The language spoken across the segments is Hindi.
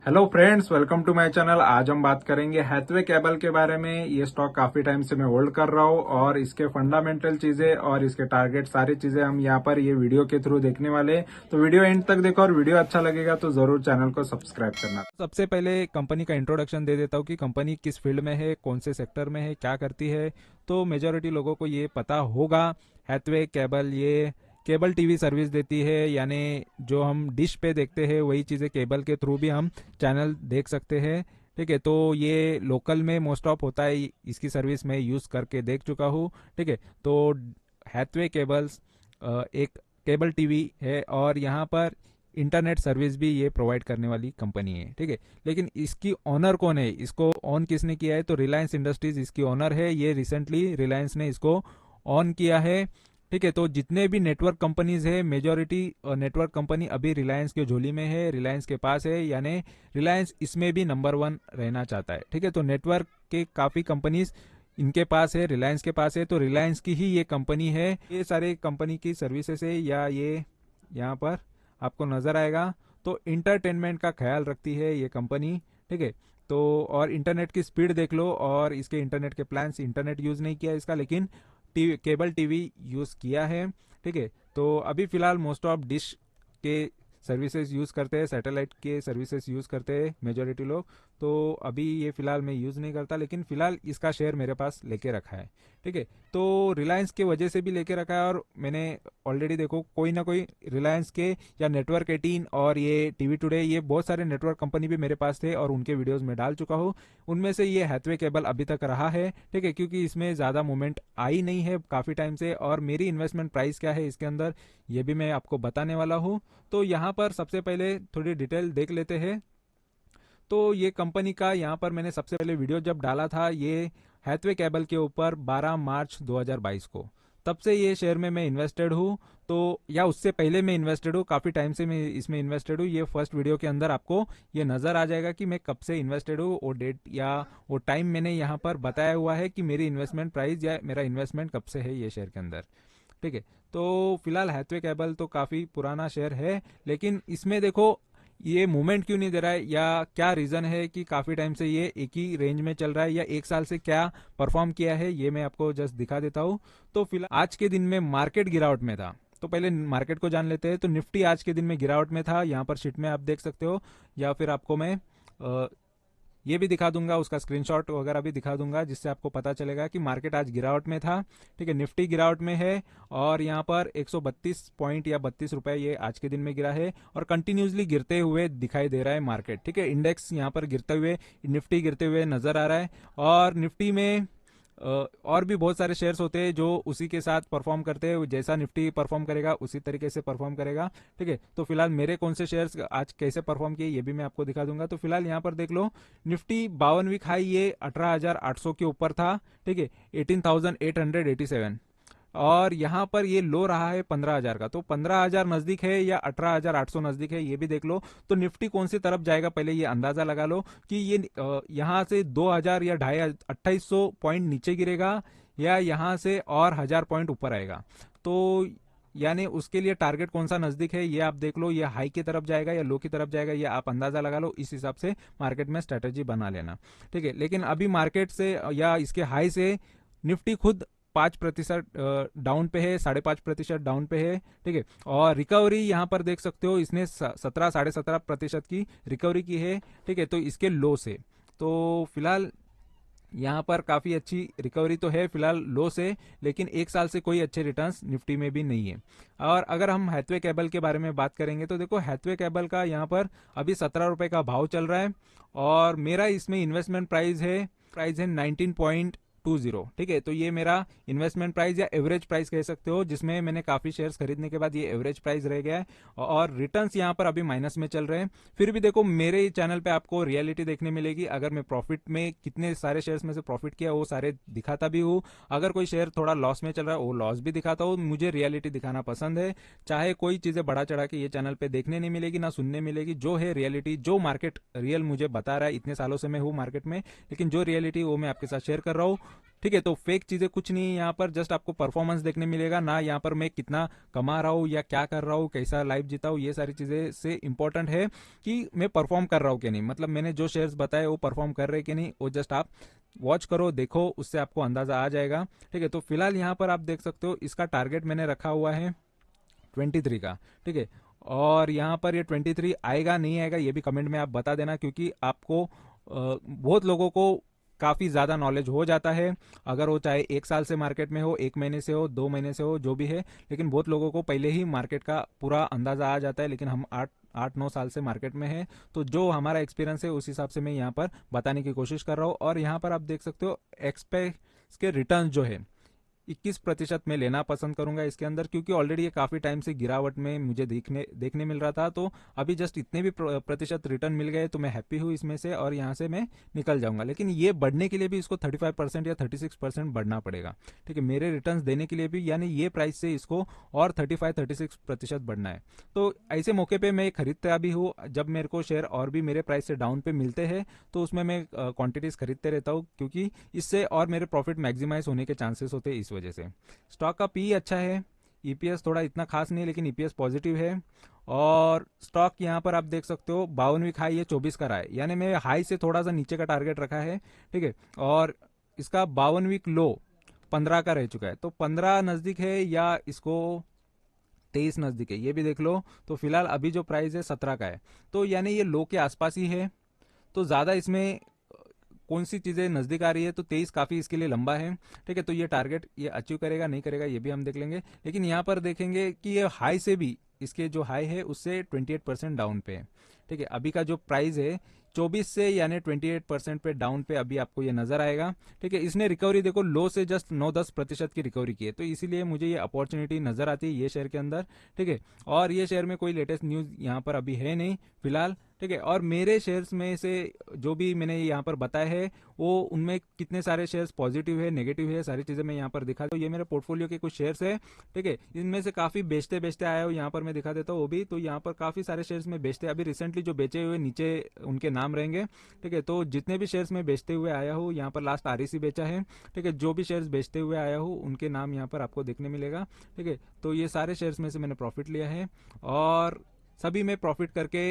Hello friends, welcome to my channel. आज हम बात करेंगे हैथवे केबल के बारे में। ये स्टॉक काफी टाइम से मैं होल्ड कर रहा हूँ और इसके फंडामेंटल चीजें और इसके टारगेट सारी चीजें हम यहाँ पर ये वीडियो के थ्रू देखने वाले हैं। तो वीडियो एंड तक देखो और वीडियो अच्छा लगेगा तो जरूर चैनल को सब्सक्राइब करना। सबसे पहले कंपनी का इंट्रोडक्शन दे देता हूँ कि कंपनी किस फील्ड में है, कौन से सेक्टर में है, क्या करती है। तो मेजॉरिटी लोगों को ये पता होगा। हैथवे केबल ये केबल टीवी सर्विस देती है, यानी जो हम डिश पे देखते हैं वही चीज़ें केबल के थ्रू भी हम चैनल देख सकते हैं। ठीक है, तो ये लोकल में मोस्ट ऑफ होता है, इसकी सर्विस मैं यूज़ करके देख चुका हूँ। ठीक है, तो हैथवे केबल्स एक केबल टीवी है और यहाँ पर इंटरनेट सर्विस भी ये प्रोवाइड करने वाली कंपनी है। ठीक है, लेकिन इसकी ऑनर कौन है, इसको ऑन किसने किया है? तो रिलायंस इंडस्ट्रीज इसकी ऑनर है। ये रिसेंटली रिलायंस ने इसको ऑन किया है। ठीक है, तो जितने भी नेटवर्क कंपनीज है, मेजॉरिटी नेटवर्क कंपनी अभी रिलायंस के झोली में है, रिलायंस के पास है, यानी रिलायंस इसमें भी नंबर 1 रहना चाहता है। ठीक है, तो नेटवर्क के काफ़ी कंपनीज इनके पास है, रिलायंस के पास है, तो रिलायंस की ही ये कंपनी है। ये सारे कंपनी की सर्विसेज है, या ये यहाँ पर आपको नज़र आएगा। तो इंटरटेनमेंट का ख्याल रखती है ये कंपनी। ठीक है, तो और इंटरनेट की स्पीड देख लो, और इसके इंटरनेट के प्लान्स, इंटरनेट यूज़ नहीं किया इसका, लेकिन केबल टीवी यूज़ किया है। ठीक है, तो अभी फ़िलहाल मोस्ट ऑफ डिश के सर्विसेज यूज़ करते हैं, सैटेलाइट के सर्विसेज यूज़ करते हैं मेजॉरिटी लोग। तो अभी ये फ़िलहाल मैं यूज़ नहीं करता, लेकिन फ़िलहाल इसका शेयर मेरे पास लेके रखा है। ठीक है, तो रिलायंस के वजह से भी लेके रखा है, और मैंने ऑलरेडी देखो कोई ना कोई रिलायंस के या नेटवर्क 18 और ये टीवी टुडे, ये बहुत सारे नेटवर्क कंपनी भी मेरे पास थे और उनके वीडियोस में डाल चुका हूँ। उनमें से ये हैथवे केबल अभी तक रहा है। ठीक है, क्योंकि इसमें ज़्यादा मूवमेंट आई नहीं है काफ़ी टाइम से, और मेरी इन्वेस्टमेंट प्राइस क्या है इसके अंदर ये भी मैं आपको बताने वाला हूँ। तो यहाँ पर सबसे पहले थोड़ी डिटेल देख लेते हैं। तो ये कंपनी का यहाँ पर मैंने सबसे पहले वीडियो जब डाला था, ये हैथवे केबल के ऊपर 12 मार्च 2022 को, तब से ये शेयर में मैं इन्वेस्टेड हूँ। तो या उससे पहले मैं इन्वेस्टेड हूँ, काफ़ी टाइम से मैं इसमें इन्वेस्टेड हूँ। ये फर्स्ट वीडियो के अंदर आपको ये नज़र आ जाएगा कि मैं कब से इन्वेस्टेड हूँ, वो डेट या वो टाइम मैंने यहाँ पर बताया हुआ है कि मेरी इन्वेस्टमेंट प्राइस या मेरा इन्वेस्टमेंट कब से है ये शेयर के अंदर। ठीक है, तो फिलहाल हैथवे केबल तो काफ़ी पुराना शेयर है, लेकिन इसमें देखो ये मूवमेंट क्यों नहीं दे रहा है, या क्या रीज़न है कि काफ़ी टाइम से ये एक ही रेंज में चल रहा है, या एक साल से क्या परफॉर्म किया है, ये मैं आपको जस्ट दिखा देता हूँ। तो फिलहाल आज के दिन में मार्केट गिरावट में था। तो पहले मार्केट को जान लेते हैं। तो निफ्टी आज के दिन में गिरावट में था, यहाँ पर शीट में आप देख सकते हो, या फिर आपको मैं ये भी दिखा दूंगा, उसका स्क्रीनशॉट वगैरह भी दिखा दूंगा, जिससे आपको पता चलेगा कि मार्केट आज गिरावट में था। ठीक है, निफ्टी गिरावट में है, और यहाँ पर 132 पॉइंट या 32 रुपए ये आज के दिन में गिरा है, और कंटिन्यूसली गिरते हुए दिखाई दे रहा है मार्केट। ठीक है, इंडेक्स यहाँ पर गिरते हुए, निफ्टी गिरते हुए नजर आ रहा है। और निफ्टी में और भी बहुत सारे शेयर्स होते हैं जो उसी के साथ परफॉर्म करते हैं, जैसा निफ्टी परफॉर्म करेगा उसी तरीके से परफॉर्म करेगा। ठीक है, तो फिलहाल मेरे कौन से शेयर्स आज कैसे परफॉर्म किए ये भी मैं आपको दिखा दूंगा। तो फिलहाल यहाँ पर देख लो, निफ्टी 52 वीक हाई ये 18,800 के ऊपर था। ठीक है, 18,887, और यहाँ पर ये लो रहा है 15,000 का। तो 15,000 नजदीक है या 18,800 नजदीक है, ये भी देख लो। तो निफ्टी कौन सी तरफ जाएगा पहले ये अंदाजा लगा लो कि ये यहाँ से 2,000 या 2,500 पॉइंट नीचे गिरेगा, या यहाँ से और 1,000 पॉइंट ऊपर आएगा। तो यानी उसके लिए टारगेट कौन सा नजदीक है ये आप देख लो, ये हाई की तरफ जाएगा या लो की तरफ जाएगा, ये आप अंदाजा लगा लो। इस हिसाब से मार्केट में स्ट्रेटेजी बना लेना। ठीक है, लेकिन अभी मार्केट से या इसके हाई से निफ्टी खुद 5% डाउन पे है, 5.5% डाउन पे है। ठीक है, और रिकवरी यहाँ पर देख सकते हो, इसने 17-17.5% की रिकवरी की है। ठीक है, तो इसके लो से तो फिलहाल यहाँ पर काफ़ी अच्छी रिकवरी तो है फिलहाल लो से, लेकिन एक साल से कोई अच्छे रिटर्न्स निफ्टी में भी नहीं है। और अगर हम हैथवे केबल के बारे में बात करेंगे तो देखो, हैथवे केबल का यहाँ पर अभी 17 रुपए का भाव चल रहा है, और मेरा इसमें इन्वेस्टमेंट प्राइस है 19.20। ठीक है, तो ये मेरा इन्वेस्टमेंट प्राइस या एवरेज प्राइस कह सकते हो, जिसमें मैंने काफ़ी शेयर्स खरीदने के बाद ये एवरेज प्राइस रह गया है, और रिटर्न्स यहाँ पर अभी माइनस में चल रहे हैं। फिर भी देखो, मेरे चैनल पे आपको रियलिटी देखने मिलेगी। अगर मैं प्रॉफिट में कितने सारे शेयर्स में से प्रॉफिट किया वो सारे दिखाता भी हूँ, अगर कोई शेयर थोड़ा लॉस में चल रहा है वो लॉस भी दिखाता हूँ। मुझे रियलिटी दिखाना पसंद है, चाहे कोई चीज़ें बढ़ा चढ़ा के ये चैनल पे देखने नहीं मिलेगी ना सुनने मिलेगी। जो है रियलिटी, जो मार्केट रियल मुझे बता रहा है, इतने सालों से मैं हूँ मार्केट में, लेकिन जो रियलिटी वो मैं आपके साथ शेयर कर रहा हूँ। ठीक है। तो फेक चीज़ें कुछ नहीं है यहाँ पर, जस्ट आपको परफॉर्मेंस देखने मिलेगा ना, यहाँ पर मैं कितना कमा रहा हूँ या क्या कर रहा हूँ, कैसा लाइफ जीता हूँ, ये सारी चीज़ें से इंपॉर्टेंट है कि मैं परफॉर्म कर रहा हूँ कि नहीं, मतलब मैंने जो शेयर्स बताए वो परफॉर्म कर रहे हैं कि नहीं, वो जस्ट आप वॉच करो, देखो, उससे आपको अंदाज़ा आ जाएगा। ठीक है। तो फिलहाल यहाँ पर आप देख सकते हो इसका टारगेट मैंने रखा हुआ है 23 का। ठीक है। और यहाँ पर ये 23 आएगा नहीं आएगा ये भी कमेंट में आप बता देना, क्योंकि आपको बहुत लोगों को काफ़ी ज़्यादा नॉलेज हो जाता है, अगर वो चाहे 1 साल से मार्केट में हो, 1 महीने से हो, 2 महीने से हो, जो भी है, लेकिन बहुत लोगों को पहले ही मार्केट का पूरा अंदाज़ा आ जाता है। लेकिन हम 8-9 साल से मार्केट में है, तो जो हमारा एक्सपीरियंस है उस हिसाब से मैं यहाँ पर बताने की कोशिश कर रहा हूँ। और यहाँ पर आप देख सकते हो एक्सपेक्ट के रिटर्न जो है 21% में लेना पसंद करूंगा इसके अंदर, क्योंकि ऑलरेडी ये काफ़ी टाइम से गिरावट में मुझे देखने मिल रहा था। तो अभी जस्ट इतने भी प्रतिशत रिटर्न मिल गए तो मैं हैप्पी हूँ इसमें से, और यहाँ से मैं निकल जाऊंगा। लेकिन ये बढ़ने के लिए भी इसको 35% या 36% बढ़ना पड़ेगा। ठीक है। मेरे रिटर्न देने के लिए भी, यानी ये प्राइस से इसको और 35-36% बढ़ना है। तो ऐसे मौके पर मैं खरीदता भी हूँ, जब मेरे को शेयर और भी मेरे प्राइस से डाउन पे मिलते हैं तो उसमें मैं क्वांटिटीज खरीदते रहता हूँ, क्योंकि इससे और मेरे प्रॉफिट मैक्सिमाइज होने के चांसेस होते हैं इस वजह से। स्टॉक का पी अच्छा है, ईपीएस थोड़ा इतना खास नहीं है, लेकिन ईपीएस पॉजिटिव है। और स्टॉक यहाँ पर आप देख सकते हो 52 वीक हाई, ये 24 का रहा है, यानी मैं हाई से थोड़ा सा नीचे का टारगेट रखा है। ठीक है। और इसका 52 वीक लो 15 का रह चुका है, तो 15 नज़दीक है या इसको 23 नज़दीक है, ये भी देख लो। तो फिलहाल अभी जो प्राइस है 17 का है, तो यानी ये लो के आसपास ही है। तो ज़्यादा इसमें कौन सी चीज़ें नज़दीक आ रही है, तो 23 काफ़ी इसके लिए लंबा है। ठीक है। तो ये टारगेट ये अचीव करेगा नहीं करेगा ये भी हम देख लेंगे, लेकिन यहाँ पर देखेंगे कि ये हाई से भी, इसके जो हाई है उससे 28% डाउन पे है। ठीक है। अभी का जो प्राइस है 24 से, यानी 28% पे डाउन पे अभी आपको ये नजर आएगा। ठीक है। इसने रिकवरी देखो लो से जस्ट 9-10% की रिकवरी की है, तो इसीलिए मुझे ये अपॉर्चुनिटी नजर आती है ये शेयर के अंदर। ठीक है। और ये शेयर में कोई लेटेस्ट न्यूज़ यहाँ पर अभी है नहीं फिलहाल। ठीक है। और मेरे शेयर्स में से जो भी मैंने यहाँ पर बताया है, वो उनमें कितने सारे शेयर्स पॉजिटिव है, नेगेटिव है, सारी चीज़ें मैं यहाँ पर दिखा, तो ये मेरे पोर्टफोलियो के कुछ शेयर्स है। ठीक है। इनमें से काफ़ी बेचते बेचते आया हूँ, यहाँ पर मैं दिखा देता हूँ वो भी। तो यहाँ पर काफ़ी सारे शेयर्स में बेचते, अभी रिसेंटली जो बेचे हुए नीचे उनके नाम रहेंगे। ठीक है। तो जितने भी शेयर्स में बेचते हुए आया हूँ, यहाँ पर लास्ट आरईसी बेचा है। ठीक है। जो भी शेयर्स बेचते हुए आया हूँ उनके नाम यहाँ पर आपको देखने मिलेगा। ठीक है। तो ये सारे शेयर्स में से मैंने प्रॉफिट लिया है, और सभी में प्रॉफिट करके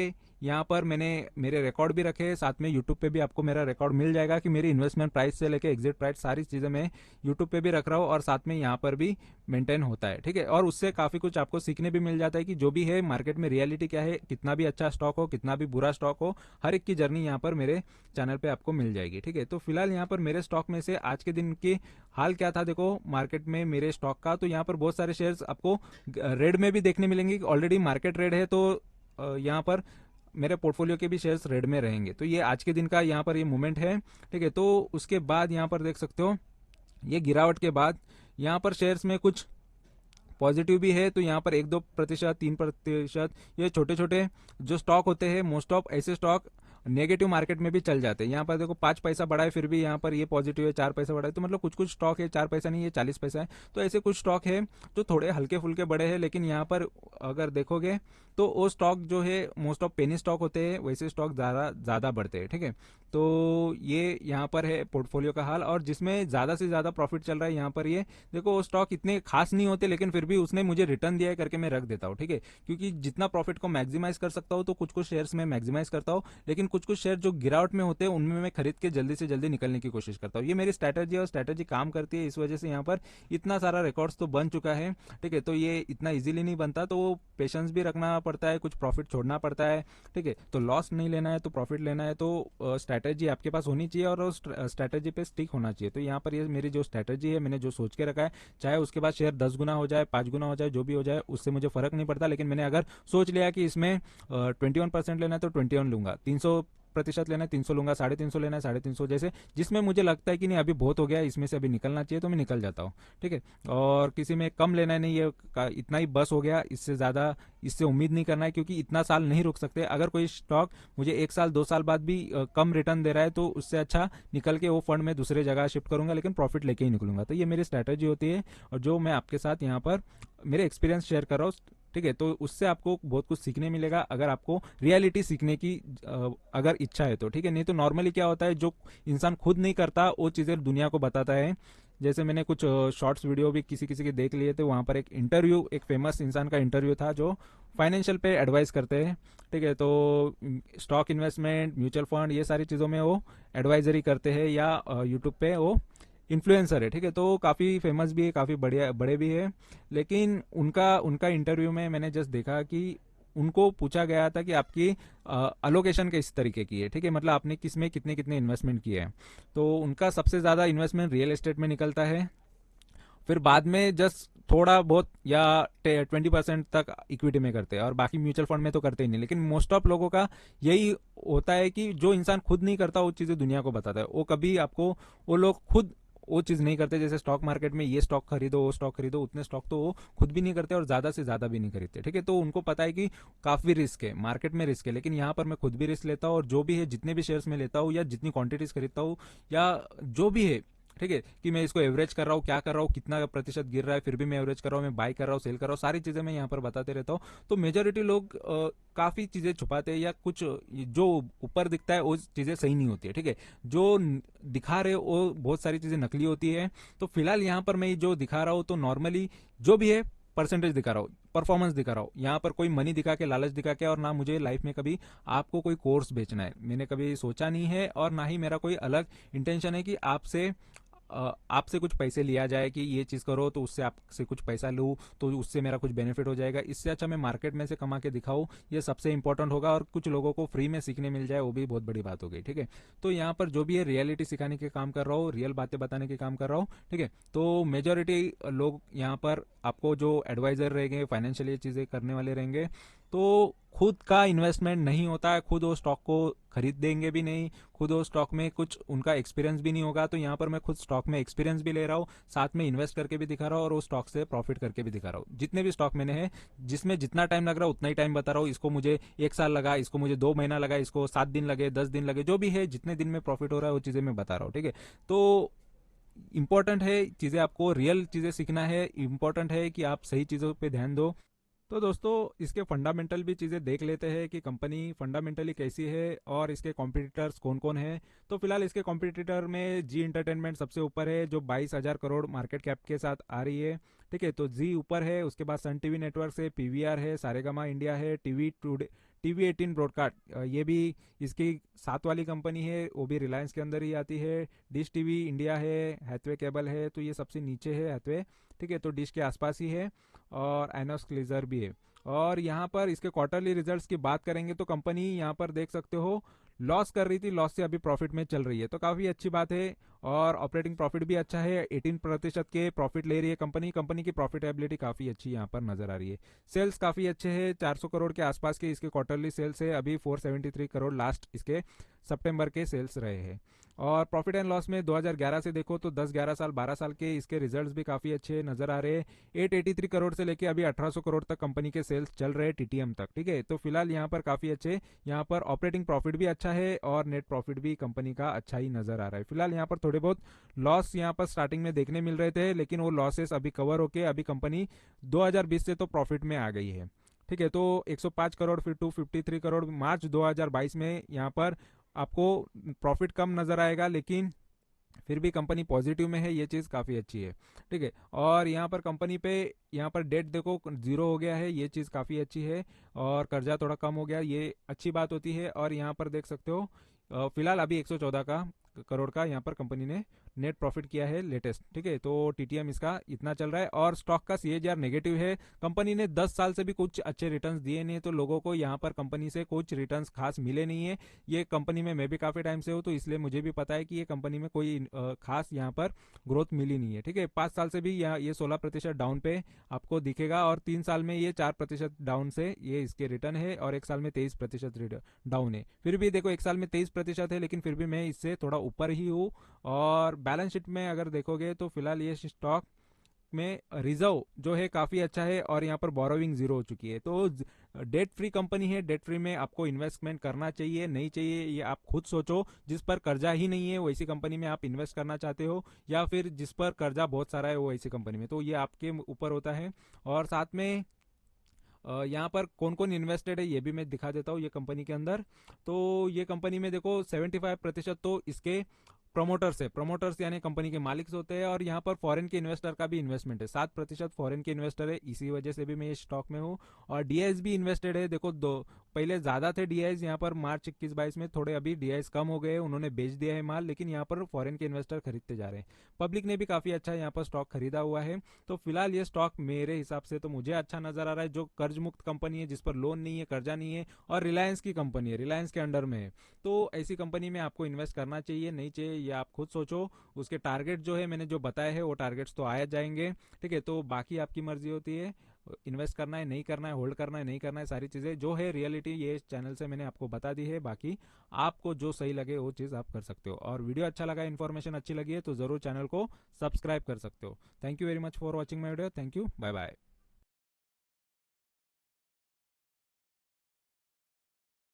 यहाँ पर मैंने मेरे रिकॉर्ड भी रखे हैं। साथ में यूट्यूब पे भी आपको मेरा रिकॉर्ड मिल जाएगा कि मेरी इन्वेस्टमेंट प्राइस से लेके एग्जिट प्राइस सारी चीज़ें मैं यूट्यूब पे भी रख रहा हूँ, और साथ में यहाँ पर भी मेंटेन होता है। ठीक है। और उससे काफ़ी कुछ आपको सीखने भी मिल जाता है कि जो भी है मार्केट में रियलिटी क्या है, कितना भी अच्छा स्टॉक हो, कितना भी बुरा स्टॉक हो, हर एक की जर्नी यहाँ पर मेरे चैनल पर आपको मिल जाएगी। ठीक है। तो फिलहाल यहाँ पर मेरे स्टॉक में से आज के दिन की हाल क्या था देखो मार्केट में मेरे स्टॉक का, तो यहाँ पर बहुत सारे शेयर्स आपको रेड में भी देखने मिलेंगे। ऑलरेडी मार्केट रेड है, तो यहाँ पर मेरे पोर्टफोलियो के भी शेयर्स रेड में रहेंगे। तो ये आज के दिन का यहाँ पर ये मूवमेंट है। ठीक है। तो उसके बाद यहाँ पर देख सकते हो ये गिरावट के बाद यहाँ पर शेयर्स में कुछ पॉजिटिव भी है, तो यहाँ पर 1-2%, 3%, ये छोटे छोटे जो स्टॉक होते हैं, मोस्ट ऑफ ऐसे स्टॉक नेगेटिव मार्केट में भी चल जाते हैं। यहाँ पर देखो 5 पैसा बढ़ा है, फिर भी यहाँ पर ये पॉजिटिव है, 4 पैसा बढ़ा है, तो मतलब कुछ कुछ स्टॉक है 4 पैसा नहीं है 40 पैसा है। तो ऐसे कुछ स्टॉक है जो थोड़े हल्के फुल्के बड़े हैं, लेकिन यहाँ पर अगर देखोगे तो वो स्टॉक जो है मोस्ट ऑफ पेनी स्टॉक होते हैं, वैसे स्टॉक ज़्यादा बढ़ते हैं। ठीक है। तो ये यहाँ पर है पोर्टफोलियो का हाल, और जिसमें ज़्यादा से ज़्यादा प्रॉफिट चल रहा है यहाँ पर ये देखो, वो स्टॉक इतने खास नहीं होते, लेकिन फिर भी उसने मुझे रिटर्न दिया है करके मैं रख देता हूँ। ठीक है। क्योंकि जितना प्रॉफिट को मैक्सिमाइज कर सकता हूँ तो कुछ कुछ शेयर्स में मैक्सिमाइज करता हूँ, लेकिन कुछ कुछ शेयर जो गिरावट में होते हैं उनमें मैं खरीद के जल्दी से जल्दी निकलने की कोशिश करता हूँ। ये मेरी स्ट्रैटेजी है, और स्ट्रैटेजी काम करती है, इस वजह से यहाँ पर इतना सारा रिकॉर्ड्स तो बन चुका है। ठीक है। तो ये इतना इजीली नहीं बनता, तो वो पेशेंस भी रखना पड़ता है, कुछ प्रॉफिट छोड़ना पड़ता है। ठीक है। तो लॉस नहीं लेना है तो प्रॉफिट लेना है, तो स्ट्रैटेजी आपके पास होनी चाहिए, और स्ट्रैटेजी पे स्टिक होना चाहिए। तो यहाँ पर ये मेरी जो स्ट्रैटेजी है, मैंने जो सोच के रखा है, चाहे उसके बाद शेयर 10 गुना हो जाए, 5 गुना हो जाए, जो भी हो जाए, उससे मुझे फर्क नहीं पड़ता। लेकिन मैंने अगर सोच लिया कि इसमें 21% लेना है तो 21 लूंगा, 300% लेना है 300 लूंगा, 350 लेना है 350, जैसे जिसमें मुझे लगता है कि नहीं अभी बहुत हो गया, इसमें से अभी निकलना चाहिए, तो मैं निकल जाता हूँ। ठीक है। और किसी में कम लेना है नहीं, ये इतना ही बस हो गया, इससे ज़्यादा इससे उम्मीद नहीं करना है, क्योंकि इतना साल नहीं रुक सकते। अगर कोई स्टॉक मुझे 1 साल 2 साल बाद भी कम रिटर्न दे रहा है, तो उससे अच्छा निकल के वो फंड में दूसरे जगह शिफ्ट करूंगा, लेकिन प्रॉफिट लेके ही निकलूंगा। तो ये मेरी स्ट्रैटेजी होती है, और जो मैं आपके साथ यहाँ पर मेरे एक्सपीरियंस शेयर कर रहा हूँ। ठीक है। तो उससे आपको बहुत कुछ सीखने मिलेगा अगर आपको रियलिटी सीखने की अगर इच्छा है तो, ठीक है। नहीं तो नॉर्मली क्या होता है, जो इंसान खुद नहीं करता वो चीज़ें दुनिया को बताता है। जैसे मैंने कुछ शॉर्ट्स वीडियो भी किसी किसी के देख लिए थे, वहाँ पर एक इंटरव्यू, एक फेमस इंसान का इंटरव्यू था जो फाइनेंशियल पे एडवाइस करते हैं, ठीक है। तो स्टॉक इन्वेस्टमेंट, म्यूचुअल फंड, ये सारी चीज़ों में वो एडवाइजरी करते हैं, या यूट्यूब पे वो इन्फ्लुएंसर है, ठीक है। तो काफ़ी फेमस भी है, काफ़ी बढ़िया बड़े भी है। लेकिन उनका उनका इंटरव्यू में मैंने जस्ट देखा कि उनको पूछा गया था कि आपकी अलोकेशन किस तरीके की है, ठीक है, मतलब आपने किस में कितने कितने इन्वेस्टमेंट किए हैं। तो उनका सबसे ज़्यादा इन्वेस्टमेंट रियल एस्टेट में निकलता है, फिर बाद में जस्ट थोड़ा बहुत या 20% तक इक्विटी में करते हैं, और बाकी म्यूचुअल फंड में तो करते ही नहीं। लेकिन मोस्ट ऑफ लोगों का यही होता है कि जो इंसान खुद नहीं करता वो चीज़ें दुनिया को बताता है। वो कभी आपको, वो लोग खुद वो चीज़ नहीं करते। जैसे स्टॉक मार्केट में ये स्टॉक खरीदो, वो स्टॉक खरीदो, उतने स्टॉक तो वो खुद भी नहीं करते और ज़्यादा से ज़्यादा भी नहीं खरीदते, ठीक है। तो उनको पता है कि काफ़ी रिस्क है, मार्केट में रिस्क है, लेकिन यहाँ पर मैं खुद भी रिस्क लेता हूँ, और जो भी है, जितने भी शेयर्स में लेता हूँ या जितनी क्वांटिटीज खरीदता हूँ या जो भी है, ठीक है, कि मैं इसको एवरेज कर रहा हूँ, क्या कर रहा हूँ, कितना प्रतिशत गिर रहा है, फिर भी मैं एवरेज कर रहा हूँ, मैं बाई कर रहा हूँ, सेल कर रहा हूँ, सारी चीज़ें मैं यहाँ पर बताते रहता हूँ। तो मेजोरिटी लोग काफ़ी चीज़ें छुपाते हैं, या कुछ जो ऊपर दिखता है वो चीज़ें सही नहीं होती है, ठीक है। जो दिखा रहे हो वो बहुत सारी चीज़ें नकली होती है। तो फिलहाल यहाँ पर मैं जो दिखा रहा हूँ तो नॉर्मली जो भी है परसेंटेज दिखा रहा हूँ, परफॉर्मेंस दिखा रहा हूँ। यहाँ पर कोई मनी दिखा के, लालच दिखा के, और ना मुझे लाइफ में कभी आपको कोई कोर्स बेचना है, मैंने कभी सोचा नहीं है, और ना ही मेरा कोई अलग इंटेंशन है कि आपसे कुछ पैसे लिया जाए कि ये चीज़ करो तो उससे आपसे कुछ पैसा लूँ तो उससे मेरा कुछ बेनिफिट हो जाएगा। इससे अच्छा मैं मार्केट में से कमा के दिखाऊँ, ये सबसे इंपॉर्टेंट होगा, और कुछ लोगों को फ्री में सीखने मिल जाए वो भी बहुत बड़ी बात हो गई, ठीक है। तो यहाँ पर जो भी है रियलिटी सिखाने के काम कर रहा हूँ, रियल बातें बताने के काम कर रहा हूँ, ठीक है। तो मेजोरिटी लोग यहाँ पर आपको जो एडवाइजर रहेंगे, फाइनेंशियल चीज़ें करने वाले रहेंगे, तो खुद का इन्वेस्टमेंट नहीं होता है, खुद वो स्टॉक को खरीद देंगे भी नहीं, खुद वो स्टॉक में कुछ उनका एक्सपीरियंस भी नहीं होगा। तो यहाँ पर मैं खुद स्टॉक में एक्सपीरियंस भी ले रहा हूँ, साथ में इन्वेस्ट करके भी दिखा रहा हूँ, और वो स्टॉक से प्रॉफिट करके भी दिखा रहा हूँ। जितने भी स्टॉक मैंने है, जिसमें जितना टाइम लग रहा है उतना ही टाइम बता रहा हूँ। इसको मुझे 1 साल लगा, इसको मुझे 2 महीना लगा, इसको 7 दिन लगे, 10 दिन लगे, जो भी है, जितने दिन में प्रॉफिट हो रहा है वो चीज़ें मैं बता रहा हूँ, ठीक है। तो इंपॉर्टेंट है चीज़ें, आपको रियल चीज़ें सीखना है, इंपॉर्टेंट है कि आप सही चीज़ों पे ध्यान दो। तो दोस्तों, इसके फंडामेंटल भी चीज़ें देख लेते हैं कि कंपनी फंडामेंटली कैसी है और इसके कॉम्पिटिटर्स कौन कौन है। तो फिलहाल इसके कॉम्पिटिटर में जी इंटरटेनमेंट सबसे ऊपर है, जो 22,000 करोड़ मार्केट कैप के साथ आ रही है, ठीक है। तो जी ऊपर है, उसके बाद सन टीवी नेटवर्क है, पीवीआर है, सारेगामा इंडिया है, टीवी टुडे, टीवी 18 ब्रॉडकास्ट, ये भी इसकी साथ वाली कंपनी है, वो भी रिलायंस के अंदर ही आती है। डिश टीवी इंडिया है, हैथवे केबल है, तो ये सबसे नीचे है हैथवे, ठीक है, तो डिश के आसपास ही है, और एनोस क्लीजर भी है। और यहाँ पर इसके क्वार्टरली रिजल्ट्स की बात करेंगे तो कंपनी यहाँ पर देख सकते हो लॉस कर रही थी, लॉस से अभी प्रॉफिट में चल रही है, तो काफ़ी अच्छी बात है। और ऑपरेटिंग प्रॉफिट भी अच्छा है, 18% के प्रॉफिट ले रही है कंपनी। कंपनी की प्रॉफिटेबिलिटी काफ़ी अच्छी यहाँ पर नजर आ रही है। सेल्स काफ़ी अच्छे हैं, 400 करोड़ के आसपास के इसके क्वार्टरली सेल्स है, अभी 473 करोड़ लास्ट इसके सितंबर के सेल्स रहे हैं। और प्रॉफिट एंड लॉस में 2011 से देखो तो 10-11 साल, 12 साल के इसके रिजल्ट्स भी काफ़ी अच्छे नज़र आ रहे हैं। 883 करोड़ से लेके अभी 1800 करोड़ तक कंपनी के सेल्स चल रहे हैं टीटीएम तक, ठीक है। तो फिलहाल यहाँ पर काफ़ी अच्छे, यहाँ पर ऑपरेटिंग प्रॉफिट भी अच्छा है और नेट प्रॉफिट भी कंपनी का अच्छा ही नज़र आ रहा है। फिलहाल यहाँ पर थोड़े बहुत लॉस यहाँ पर स्टार्टिंग में देखने मिल रहे थे, लेकिन वो लॉसेस अभी कवर होके अभी कंपनी 2020 से तो प्रॉफिट में आ गई है, ठीक है। तो 105 करोड़, फिर 253 करोड़ मार्च 2022 में यहाँ पर आपको प्रॉफिट कम नजर आएगा, लेकिन फिर भी कंपनी पॉजिटिव में है, ये चीज़ काफ़ी अच्छी है, ठीक है। और यहाँ पर कंपनी पे यहाँ पर डेट देखो जीरो हो गया है, ये चीज़ काफ़ी अच्छी है, और कर्जा थोड़ा कम हो गया, ये अच्छी बात होती है। और यहाँ पर देख सकते हो फिलहाल अभी 114 करोड़ का यहाँ पर कंपनी ने नेट प्रॉफिट किया है लेटेस्ट, ठीक है। तो टीटीएम इसका इतना चल रहा है, और स्टॉक का सीएजीआर नेगेटिव है। कंपनी ने 10 साल से भी कुछ अच्छे रिटर्न्स दिए नहीं है, तो लोगों को यहाँ पर कंपनी से कुछ रिटर्न्स खास मिले नहीं है। ये कंपनी में मैं भी काफ़ी टाइम से हूँ, तो इसलिए मुझे भी पता है कि ये कंपनी में कोई खास यहाँ पर ग्रोथ मिली नहीं है, ठीक है। 5 साल से भी यहाँ ये 16% डाउन पे आपको दिखेगा, और 3 साल में ये 4% डाउन से ये इसके रिटर्न है, और 1 साल में 23% डाउन है। फिर भी देखो 1 साल में 23% है, लेकिन फिर भी मैं इससे थोड़ा ऊपर ही हूँ। और बैलेंस शीट में अगर देखोगे तो फिलहाल ये स्टॉक में रिजर्व जो है काफ़ी अच्छा है, और यहाँ पर बोरोविंग जीरो हो चुकी है। तो डेट फ्री कंपनी है, डेट फ्री में आपको इन्वेस्टमेंट करना चाहिए नहीं चाहिए ये आप खुद सोचो। जिस पर कर्जा ही नहीं है वैसी कंपनी में आप इन्वेस्ट करना चाहते हो, या फिर जिस पर कर्जा बहुत सारा है वो ऐसी कंपनी में, तो ये आपके ऊपर होता है। और साथ में यहाँ पर कौन कौन इन्वेस्टेड है ये भी मैं दिखा देता हूँ ये कंपनी के अंदर। तो ये कंपनी में देखो 75% तो इसके प्रमोटर्स है, प्रमोटर्स यानी कंपनी के मालिक होते हैं, और यहाँ पर फॉरेन के इन्वेस्टर का भी इन्वेस्टमेंट है, 7% फॉरेन के इन्वेस्टर है, इसी वजह से भी मैं ये स्टॉक में हूँ। और डीआईएस भी इन्वेस्टेड है, देखो दो पहले ज्यादा थे डीआईएस, यहाँ पर मार्च 21-22 में थोड़े अभी डीआईएस कम हो गए, उन्होंने बेच दिया है माल, लेकिन यहाँ पर फॉरेन के इन्वेस्टर खरीदते जा रहे हैं। पब्लिक ने भी काफी अच्छा यहाँ पर स्टॉक खरीदा हुआ है। तो फिलहाल ये स्टॉक मेरे हिसाब से तो मुझे अच्छा नजर आ रहा है, जो कर्ज मुक्त कंपनी है, जिस पर लोन नहीं है, कर्जा नहीं है, और रिलायंस की कंपनी है, रिलायंस के अंडर में है। तो ऐसी कंपनी में आपको इन्वेस्ट करना चाहिए नहीं चाहिए ये आप खुद सोचो। उसके टारगेट जो है मैंने जो बताए हैं वो टारगेट्स तो आए जाएंगे, ठीक है। तो बाकी आपकी मर्जी होती है, इन्वेस्ट करना है नहीं करना है, होल्ड करना है नहीं करना है, सारी चीजें जो है रियलिटी ये चैनल से मैंने आपको बता दी है। बाकी आपको जो सही लगे वो चीज आप कर सकते हो। और वीडियो अच्छा लगा, इन्फॉर्मेशन अच्छी लगी है तो जरूर चैनल को सब्सक्राइब कर सकते हो। Thank you very much for watching my video. Thank you, bye bye.